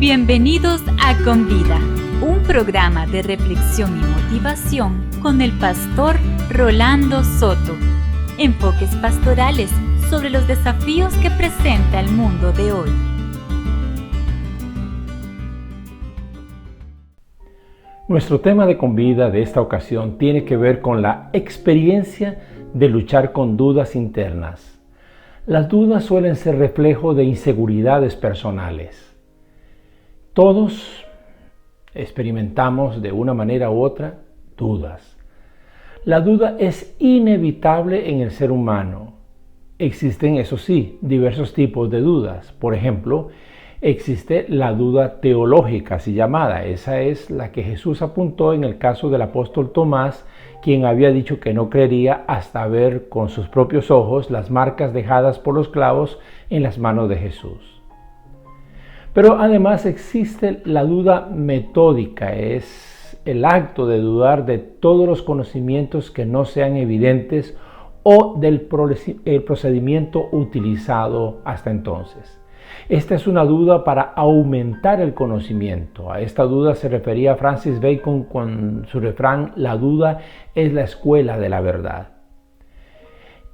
Bienvenidos a Con Vida, un programa de reflexión y motivación con el pastor Rolando Soto. Enfoques pastorales sobre los desafíos que presenta el mundo de hoy. Nuestro tema de Con Vida de esta ocasión tiene que ver con la experiencia de luchar con dudas internas. Las dudas suelen ser reflejo de inseguridades personales. Todos experimentamos de una manera u otra dudas. La duda es inevitable en el ser humano. Existen, eso sí, diversos tipos de dudas. Por ejemplo, existe la duda teológica, así llamada. Esa es la que Jesús apuntó en el caso del apóstol Tomás, quien había dicho que no creería hasta ver con sus propios ojos las marcas dejadas por los clavos en las manos de Jesús. Pero además existe la duda metódica, es el acto de dudar de todos los conocimientos que no sean evidentes o del procedimiento utilizado hasta entonces. Esta es una duda para aumentar el conocimiento. A esta duda se refería Francis Bacon con su refrán: la duda es la escuela de la verdad.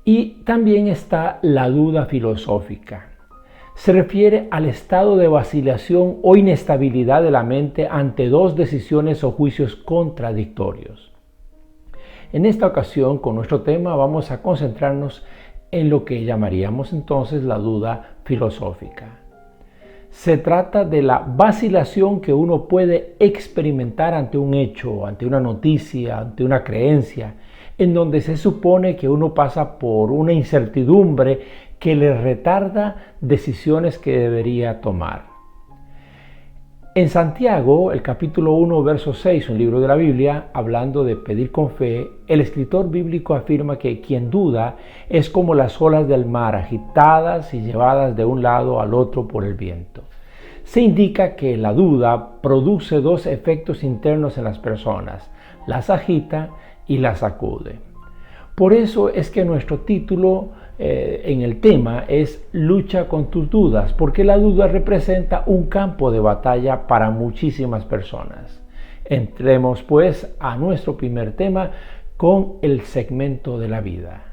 Y también está la duda filosófica. Se refiere al estado de vacilación o inestabilidad de la mente ante dos decisiones o juicios contradictorios. En esta ocasión, con nuestro tema, vamos a concentrarnos en lo que llamaríamos entonces la duda filosófica. Se trata de la vacilación que uno puede experimentar ante un hecho, ante una noticia, ante una creencia, en donde se supone que uno pasa por una incertidumbre que le retarda decisiones que debería tomar. En Santiago, el capítulo 1, verso 6, un libro de la Biblia, hablando de pedir con fe, el escritor bíblico afirma que quien duda es como las olas del mar, agitadas y llevadas de un lado al otro por el viento. Se indica que la duda produce dos efectos internos en las personas: las agita y las sacude. Por eso es que nuestro título en el tema es Lucha con tus dudas, porque la duda representa un campo de batalla para muchísimas personas. Entremos pues a nuestro primer tema con el segmento de la vida.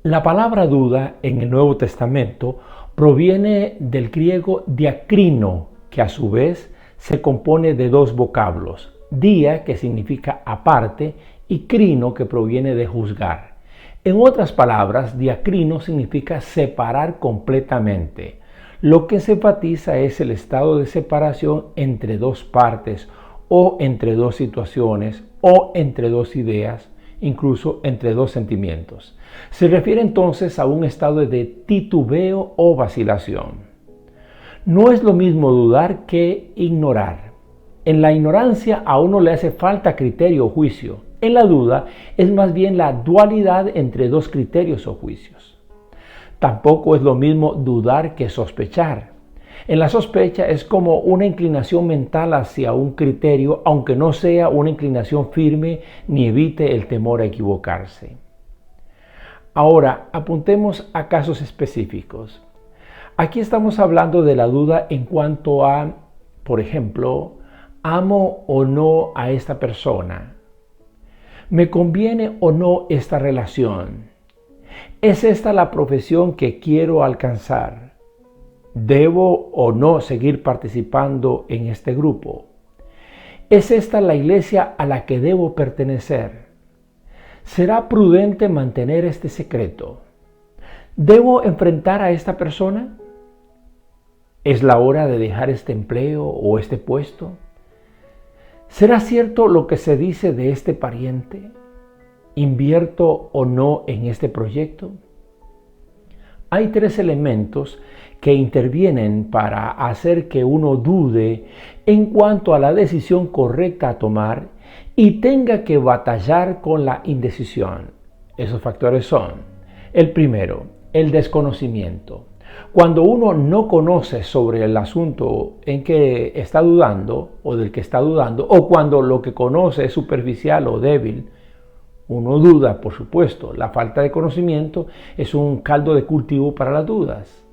La palabra duda en el Nuevo Testamento proviene del griego diakrino, que a su vez se compone de dos vocablos: dia, que significa aparte, y crino, que proviene de juzgar. En otras palabras, diakrino significa separar completamente. Lo que se enfatiza es el estado de separación entre dos partes, o entre dos situaciones, o entre dos ideas, incluso entre dos sentimientos. Se refiere entonces a un estado de titubeo o vacilación. No es lo mismo dudar que ignorar. En la ignorancia a uno le hace falta criterio o juicio. En la duda es más bien la dualidad entre dos criterios o juicios. Tampoco es lo mismo dudar que sospechar. En la sospecha es como una inclinación mental hacia un criterio, aunque no sea una inclinación firme ni evite el temor a equivocarse. Ahora, apuntemos a casos específicos. Aquí estamos hablando de la duda en cuanto a, por ejemplo, ¿amo o no a esta persona? ¿Me conviene o no esta relación? ¿Es esta la profesión que quiero alcanzar? ¿Debo o no seguir participando en este grupo? ¿Es esta la iglesia a la que debo pertenecer? ¿Será prudente mantener este secreto? ¿Debo enfrentar a esta persona? ¿Es la hora de dejar este empleo o este puesto? ¿Será cierto lo que se dice de este pariente? ¿Invierto o no en este proyecto? Hay tres elementos que intervienen para hacer que uno dude en cuanto a la decisión correcta a tomar y tenga que batallar con la indecisión. Esos factores son: el primero, el desconocimiento. Cuando uno no conoce sobre el asunto en que está dudando o del que está dudando, o cuando lo que conoce es superficial o débil, uno duda, por supuesto. La falta de conocimiento es un caldo de cultivo para las dudas.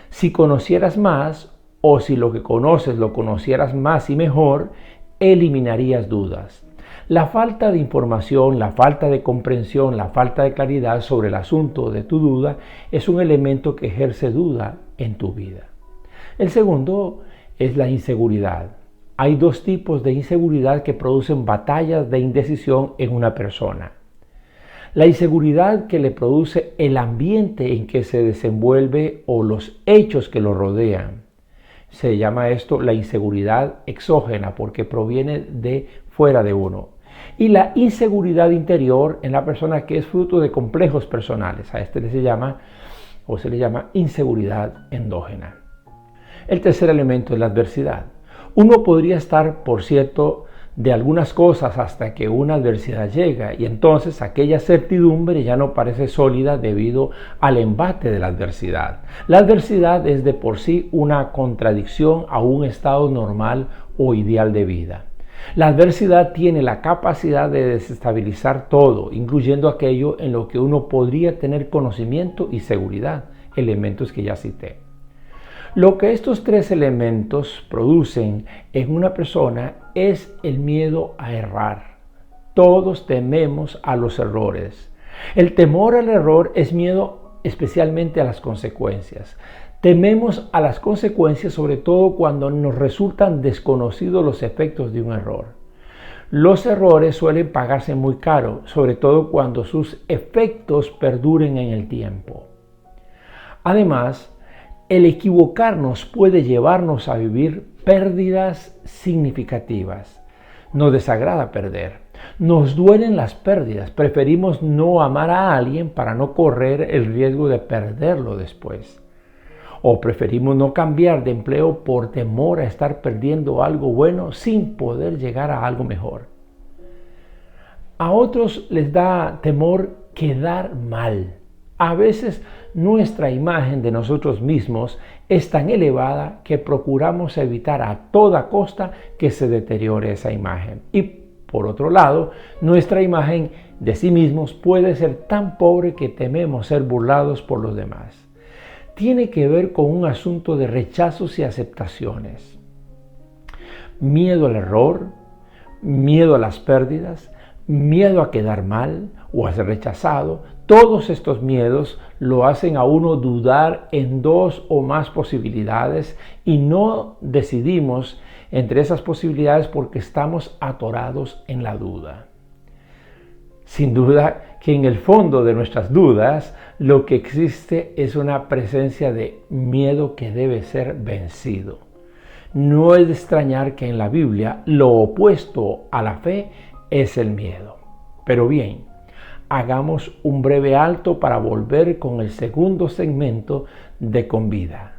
Si conocieras más, o si lo que conoces lo conocieras más y mejor, eliminarías dudas. La falta de información, la falta de comprensión, la falta de claridad sobre el asunto de tu duda es un elemento que ejerce duda en tu vida. El segundo es la inseguridad. Hay dos tipos de inseguridad que producen batallas de indecisión en una persona. La inseguridad que le produce el ambiente en que se desenvuelve o los hechos que lo rodean. Se llama esto la inseguridad exógena porque proviene de fuera de uno. Y la inseguridad interior en la persona que es fruto de complejos personales. A este se le llama inseguridad endógena. El tercer elemento es la adversidad. Uno podría estar, por cierto, de algunas cosas hasta que una adversidad llega y entonces aquella certidumbre ya no parece sólida debido al embate de la adversidad. La adversidad es de por sí una contradicción a un estado normal o ideal de vida. La adversidad tiene la capacidad de desestabilizar todo, incluyendo aquello en lo que uno podría tener conocimiento y seguridad, elementos que ya cité. Lo que estos tres elementos producen en una persona es el miedo a errar. Todos tememos a los errores. El temor al error es miedo especialmente a las consecuencias. Tememos a las consecuencias sobre todo cuando nos resultan desconocidos los efectos de un error. Los errores suelen pagarse muy caro, sobre todo cuando sus efectos perduren en el tiempo. Además, el equivocarnos puede llevarnos a vivir pérdidas significativas. Nos desagrada perder. Nos duelen las pérdidas. Preferimos no amar a alguien para no correr el riesgo de perderlo después. O preferimos no cambiar de empleo por temor a estar perdiendo algo bueno sin poder llegar a algo mejor. A otros les da temor quedar mal. A veces nuestra imagen de nosotros mismos es tan elevada que procuramos evitar a toda costa que se deteriore esa imagen. Y por otro lado, nuestra imagen de sí mismos puede ser tan pobre que tememos ser burlados por los demás. Tiene que ver con un asunto de rechazos y aceptaciones. Miedo al error, miedo a las pérdidas, miedo a quedar mal o a ser rechazado. Todos estos miedos lo hacen a uno dudar en dos o más posibilidades y no decidimos entre esas posibilidades porque estamos atorados en la duda. Sin duda que en el fondo de nuestras dudas lo que existe es una presencia de miedo que debe ser vencido. No es de extrañar que en la Biblia lo opuesto a la fe es el miedo. Pero bien, hagamos un breve alto para volver con el segundo segmento de Con Vida.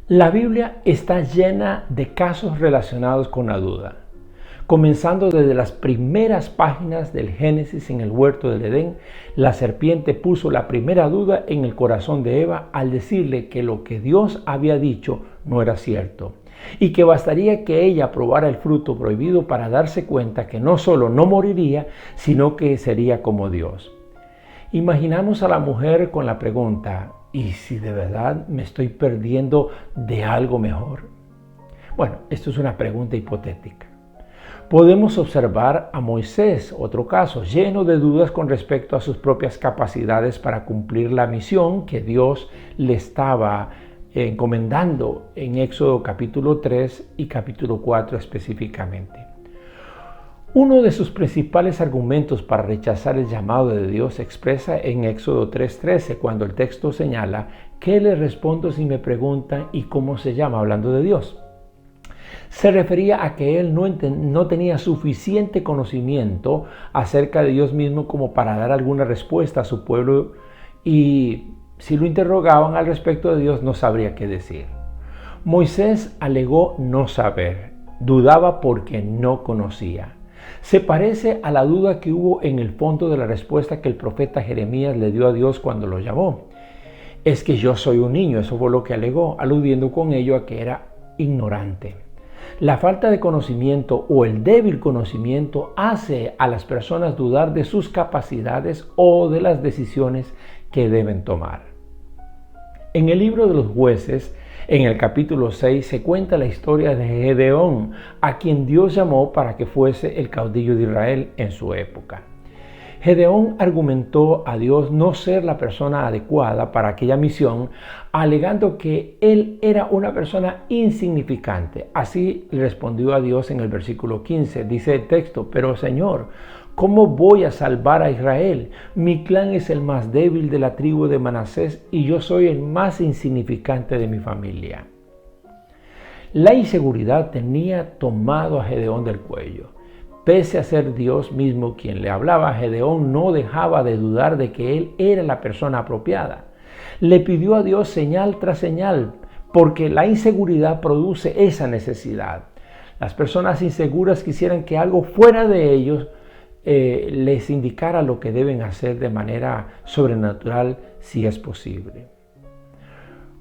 La Biblia está llena de casos relacionados con la duda, comenzando desde las primeras páginas del Génesis en el huerto del Edén. La serpiente puso la primera duda en el corazón de Eva al decirle que lo que Dios había dicho no era cierto y que bastaría que ella probara el fruto prohibido para darse cuenta que no solo no moriría, sino que sería como Dios. Imaginamos a la mujer con la pregunta: ¿y si de verdad me estoy perdiendo de algo mejor? Bueno, esto es una pregunta hipotética. Podemos observar a Moisés, otro caso, lleno de dudas con respecto a sus propias capacidades para cumplir la misión que Dios le estaba encomendando en Éxodo capítulo 3 y capítulo 4 específicamente. Uno de sus principales argumentos para rechazar el llamado de Dios se expresa en Éxodo 3:13, cuando el texto señala: ¿qué le respondo si me preguntan y cómo se llama? Hablando de Dios. Se refería a que él no tenía suficiente conocimiento acerca de Dios mismo como para dar alguna respuesta a su pueblo, y Si lo interrogaban al respecto de Dios, no sabría qué decir. Moisés alegó no saber, dudaba porque no conocía. Se parece a la duda que hubo en el fondo de la respuesta que el profeta Jeremías le dio a Dios cuando lo llamó. Es que yo soy un niño, eso fue lo que alegó, aludiendo con ello a que era ignorante. La falta de conocimiento o el débil conocimiento hace a las personas dudar de sus capacidades o de las decisiones que deben tomar. En el libro de los Jueces, en el capítulo 6, se cuenta la historia de Gedeón, a quien Dios llamó para que fuese el caudillo de Israel en su época. Gedeón argumentó a Dios no ser la persona adecuada para aquella misión, alegando que él era una persona insignificante. Así le respondió a Dios en el versículo 15. Dice el texto: pero Señor, ¿cómo voy a salvar a Israel? Mi clan es el más débil de la tribu de Manasés y yo soy el más insignificante de mi familia. La inseguridad tenía tomado a Gedeón del cuello. Pese a ser Dios mismo quien le hablaba, Gedeón no dejaba de dudar de que él era la persona apropiada. Le pidió a Dios señal tras señal, porque la inseguridad produce esa necesidad. Las personas inseguras quisieran que algo fuera de ellos les indicara lo que deben hacer de manera sobrenatural, si es posible.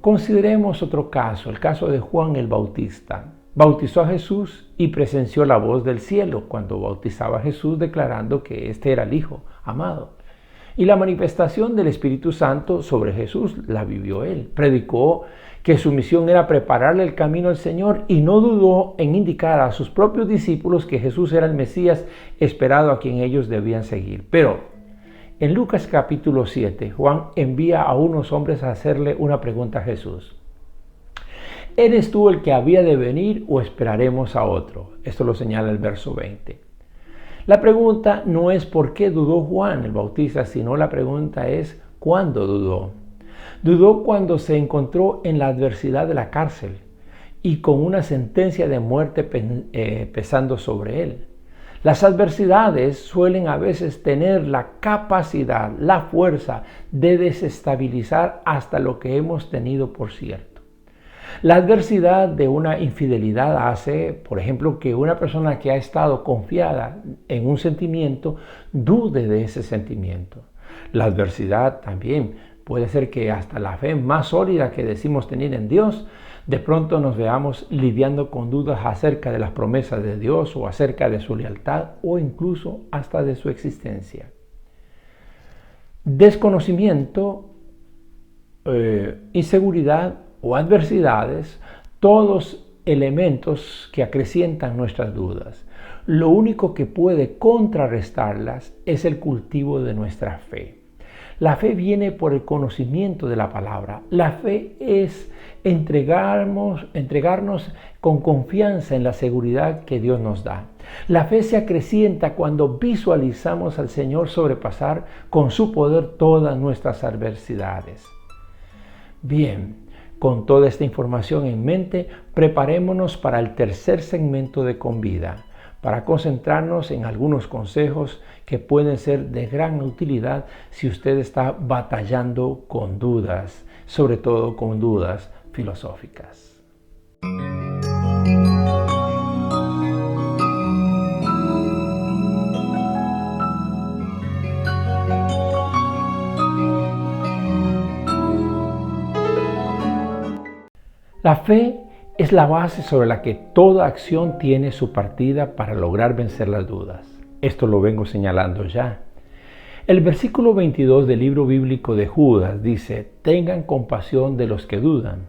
Consideremos otro caso, el caso de Juan el Bautista. Bautizó a Jesús y presenció la voz del cielo cuando bautizaba a Jesús, declarando que este era el Hijo amado. Y la manifestación del Espíritu Santo sobre Jesús la vivió él. Predicó que su misión era prepararle el camino al Señor y no dudó en indicar a sus propios discípulos que Jesús era el Mesías esperado a quien ellos debían seguir. Pero en Lucas capítulo 7, Juan envía a unos hombres a hacerle una pregunta a Jesús. ¿Eres tú el que había de venir o esperaremos a otro? Esto lo señala el verso 20. La pregunta no es por qué dudó Juan el Bautista, sino la pregunta es ¿cuándo dudó? Dudó cuando se encontró en la adversidad de la cárcel y con una sentencia de muerte pesando sobre él. Las adversidades suelen a veces tener la capacidad, la fuerza de desestabilizar hasta lo que hemos tenido por cierto. La adversidad de una infidelidad hace, por ejemplo, que una persona que ha estado confiada en un sentimiento dude de ese sentimiento. La adversidad también puede ser que hasta la fe más sólida que decimos tener en Dios, de pronto nos veamos lidiando con dudas acerca de las promesas de Dios o acerca de su lealtad o incluso hasta de su existencia. Desconocimiento, inseguridad o adversidades, todos elementos que acrecientan nuestras dudas. Lo único que puede contrarrestarlas es el cultivo de nuestra fe. La fe viene por el conocimiento de la palabra. La fe es entregarnos con confianza en la seguridad que Dios nos da. La fe se acrecienta cuando visualizamos al Señor sobrepasar con su poder todas nuestras adversidades. Bien, con toda esta información en mente, preparémonos para el tercer segmento de Convida, para concentrarnos en algunos consejos que pueden ser de gran utilidad si usted está batallando con dudas, sobre todo con dudas filosóficas. La fe es la base sobre la que toda acción tiene su partida para lograr vencer las dudas. Esto lo vengo señalando ya. El versículo 22 del libro bíblico de Judas dice: tengan compasión de los que dudan.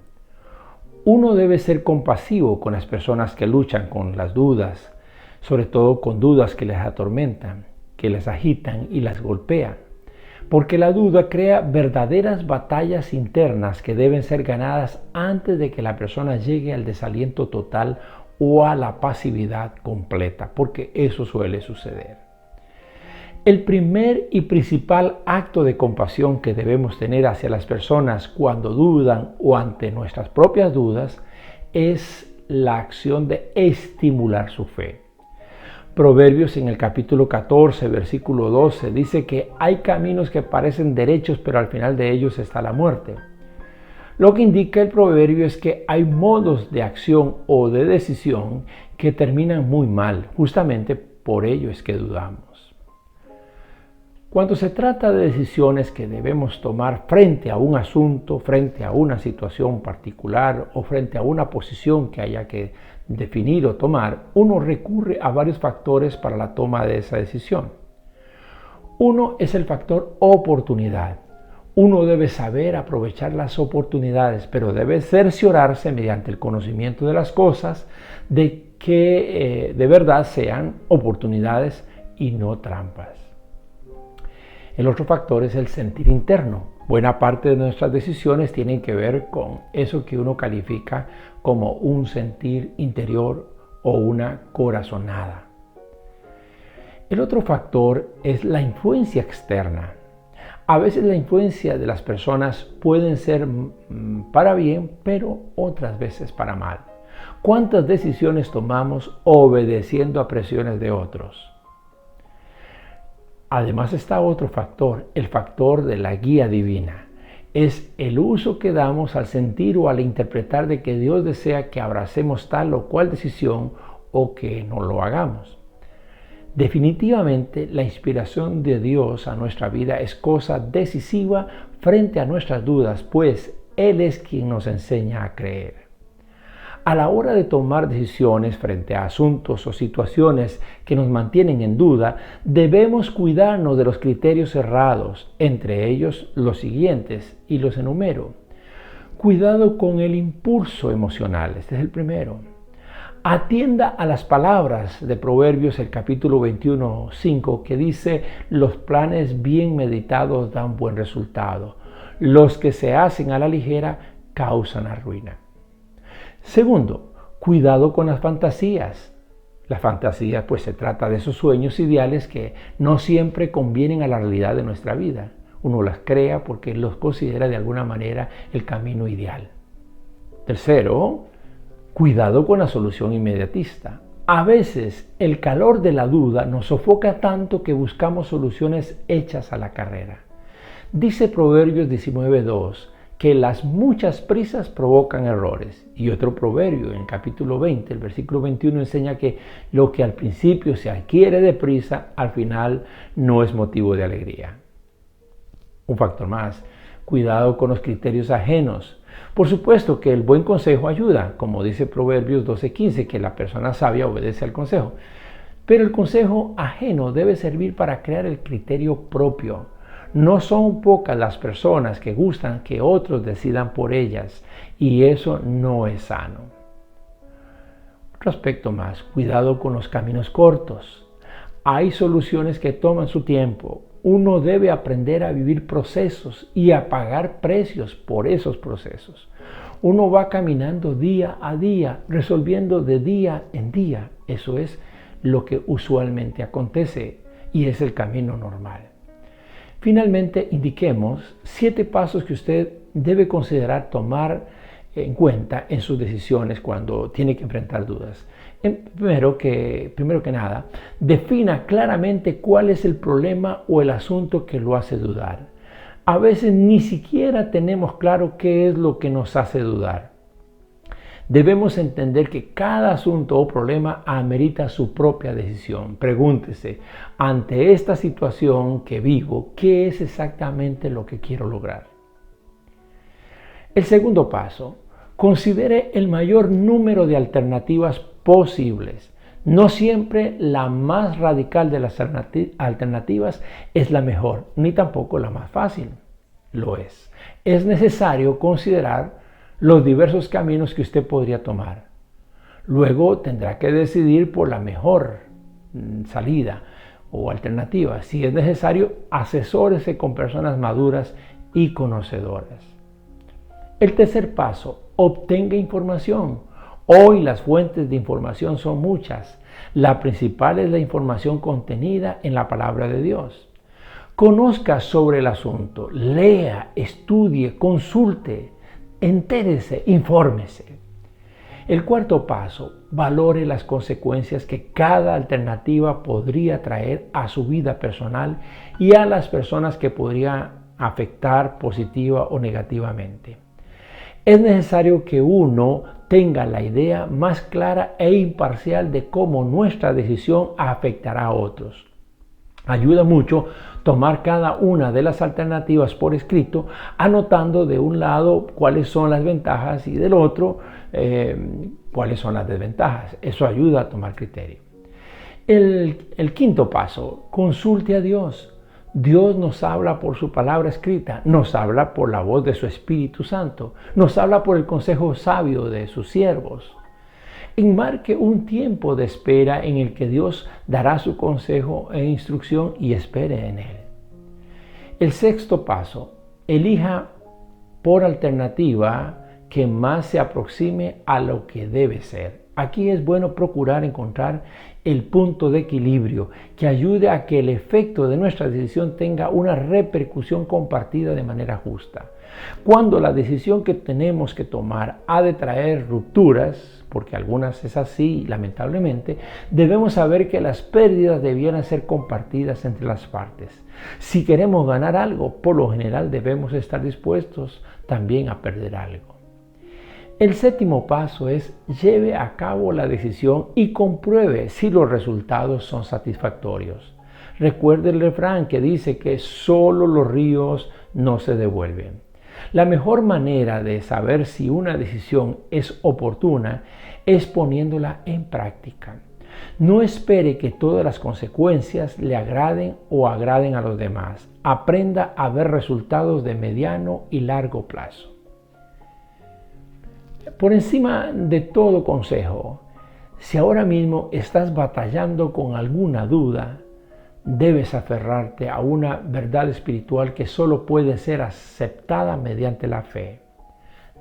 Uno debe ser compasivo con las personas que luchan con las dudas, sobre todo con dudas que les atormentan, que les agitan y las golpean. Porque la duda crea verdaderas batallas internas que deben ser ganadas antes de que la persona llegue al desaliento total o a la pasividad completa, porque eso suele suceder. El primer y principal acto de compasión que debemos tener hacia las personas cuando dudan o ante nuestras propias dudas es la acción de estimular su fe. Proverbios en el capítulo 14, versículo 12, dice que hay caminos que parecen derechos, pero al final de ellos está la muerte. Lo que indica el proverbio es que hay modos de acción o de decisión que terminan muy mal. Justamente por ello es que dudamos. Cuando se trata de decisiones que debemos tomar frente a un asunto, frente a una situación particular o frente a una posición que haya que definir o tomar, uno recurre a varios factores para la toma de esa decisión. Uno es el factor oportunidad. Uno debe saber aprovechar las oportunidades, pero debe cerciorarse mediante el conocimiento de las cosas de que de verdad sean oportunidades y no trampas. El otro factor es el sentir interno. Buena parte de nuestras decisiones tienen que ver con eso que uno califica como un sentir interior o una corazonada. El otro factor es la influencia externa. A veces la influencia de las personas pueden ser para bien, pero otras veces para mal. ¿Cuántas decisiones tomamos obedeciendo a presiones de otros? Además está otro factor, el factor de la guía divina. Es el uso que damos al sentir o al interpretar de que Dios desea que abracemos tal o cual decisión o que no lo hagamos. Definitivamente la inspiración de Dios a nuestra vida es cosa decisiva frente a nuestras dudas, pues Él es quien nos enseña a creer. A la hora de tomar decisiones frente a asuntos o situaciones que nos mantienen en duda, debemos cuidarnos de los criterios errados, entre ellos los siguientes, y los enumero. Cuidado con el impulso emocional, este es el primero. Atienda a las palabras de Proverbios, el capítulo 21:5, que dice: los planes bien meditados dan buen resultado. Los que se hacen a la ligera causan la ruina. Segundo, cuidado con las fantasías. La fantasía pues se trata de esos sueños ideales que no siempre convienen a la realidad de nuestra vida. Uno las crea porque los considera de alguna manera el camino ideal. Tercero, cuidado con la solución inmediatista. A veces el calor de la duda nos sofoca tanto que buscamos soluciones hechas a la carrera. Dice Proverbios 19:2 que las muchas prisas provocan errores. Y otro proverbio en el capítulo 20, el versículo 21, enseña que lo que al principio se adquiere deprisa, al final no es motivo de alegría. Un factor más, cuidado con los criterios ajenos. Por supuesto que el buen consejo ayuda, como dice Proverbios 12:15, que la persona sabia obedece al consejo. Pero el consejo ajeno debe servir para crear el criterio propio. No son pocas las personas que gustan que otros decidan por ellas, y eso no es sano. Otro aspecto más, cuidado con los caminos cortos. Hay soluciones que toman su tiempo. Uno debe aprender a vivir procesos y a pagar precios por esos procesos. Uno va caminando día a día, resolviendo de día en día. Eso es lo que usualmente acontece y es el camino normal. Finalmente, indiquemos 7 pasos que usted debe considerar tomar en cuenta en sus decisiones cuando tiene que enfrentar dudas. Primero que nada, defina claramente cuál es el problema o el asunto que lo hace dudar. A veces ni siquiera tenemos claro qué es lo que nos hace dudar. Debemos entender que cada asunto o problema amerita su propia decisión. Pregúntese, ante esta situación que vivo, ¿qué es exactamente lo que quiero lograr? El segundo paso, considere el mayor número de alternativas posibles. No siempre la más radical de las alternativas es la mejor, ni tampoco la más fácil. Lo es. Es necesario considerar los diversos caminos que usted podría tomar. Luego tendrá que decidir por la mejor salida o alternativa. Si es necesario, asesórese con personas maduras y conocedoras. El tercer paso, obtenga información. Hoy las fuentes de información son muchas. La principal es la información contenida en la palabra de Dios. Conozca sobre el asunto, lea, estudie, consulte, entérese, infórmese. El cuarto paso, valore las consecuencias que cada alternativa podría traer a su vida personal y a las personas que podría afectar positiva o negativamente. Es necesario que uno tenga la idea más clara e imparcial de cómo nuestra decisión afectará a otros. Ayuda mucho tomar cada una de las alternativas por escrito, anotando de un lado cuáles son las ventajas y del otro cuáles son las desventajas. Eso ayuda a tomar criterio. El quinto paso, consulte a Dios. Dios nos habla por su palabra escrita, nos habla por la voz de su Espíritu Santo, nos habla por el consejo sabio de sus siervos. Enmarque un tiempo de espera en el que Dios dará su consejo e instrucción y espere en él. El sexto paso, elija por alternativa que más se aproxime a lo que debe ser. Aquí es bueno procurar encontrar el punto de equilibrio que ayude a que el efecto de nuestra decisión tenga una repercusión compartida de manera justa. Cuando la decisión que tenemos que tomar ha de traer rupturas, porque algunas es así, lamentablemente, debemos saber que las pérdidas debieran ser compartidas entre las partes. Si queremos ganar algo, por lo general debemos estar dispuestos también a perder algo. El séptimo paso es lleve a cabo la decisión y compruebe si los resultados son satisfactorios. Recuerde el refrán que dice que solo los ríos no se devuelven. La mejor manera de saber si una decisión es oportuna es poniéndola en práctica. No espere que todas las consecuencias le agraden o agraden a los demás. Aprenda a ver resultados de mediano y largo plazo. Por encima de todo consejo, si ahora mismo estás batallando con alguna duda, debes aferrarte a una verdad espiritual que solo puede ser aceptada mediante la fe.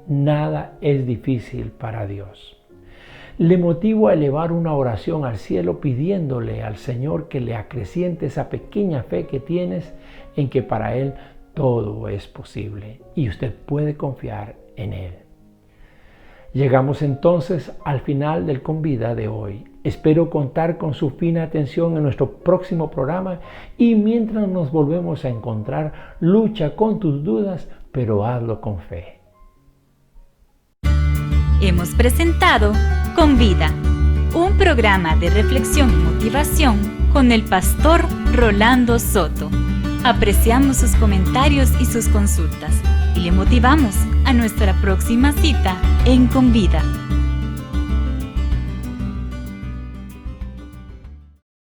Nada es difícil para Dios. Le motivo a elevar una oración al cielo pidiéndole al Señor que le acreciente esa pequeña fe que tienes en que para Él todo es posible y usted puede confiar en Él. Llegamos entonces al final del Convida de hoy. Espero contar con su fina atención en nuestro próximo programa y mientras nos volvemos a encontrar, lucha con tus dudas, pero hazlo con fe. Hemos presentado Convida, un programa de reflexión y motivación con el pastor Rolando Soto. Apreciamos sus comentarios y sus consultas y le motivamos a nuestra próxima cita en Convida.